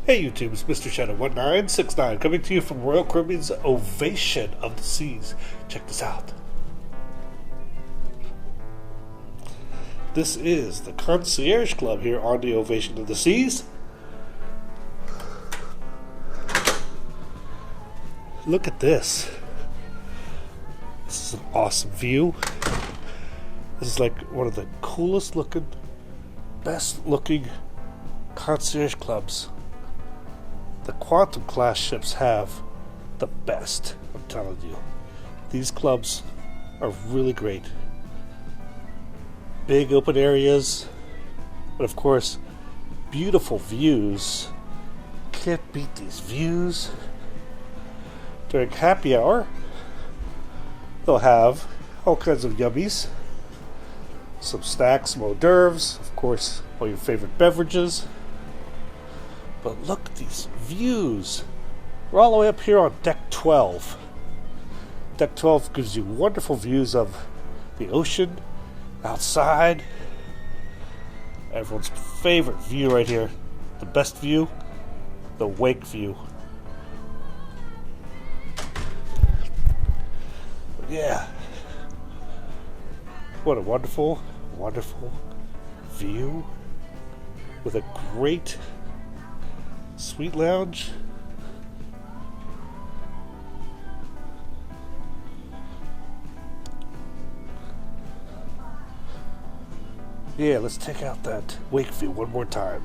Hey YouTube, it's Mr. Shadow 1969 coming to you from Royal Caribbean's Ovation of the Seas. Check this out. This is the Concierge Club here on the Ovation of the Seas. Look at this. This is an awesome view. This is like one of the coolest looking, best looking concierge clubs. The Quantum class ships have the best, I'm telling you. These clubs are really great. Big open areas, but of course, beautiful views. Can't beat these views. During happy hour, they'll have all kinds of yummies. Some snacks, some hors d'oeuvres, of course, all your favorite beverages. But look at these views. We're all the way up here on Deck 12. Deck 12 gives you wonderful views of the ocean, outside. Everyone's favorite view right here. The best view, the wake view. Yeah. What a wonderful, wonderful view with a great sweet lounge. Yeah, let's take out that wake view one more time.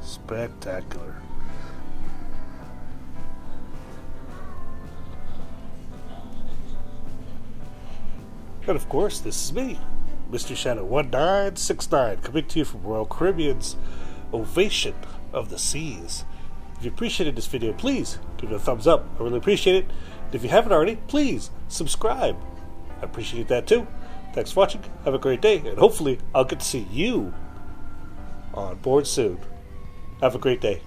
Spectacular. And of course, this is me, Mr. Shadow 1969, coming to you from Royal Caribbean's Ovation of the Seas. If you appreciated this video, please give it a thumbs up. I really appreciate it. And if you haven't already, please subscribe. I appreciate that too. Thanks for watching. Have a great day, and hopefully I'll get to see you on board soon. Have a great day.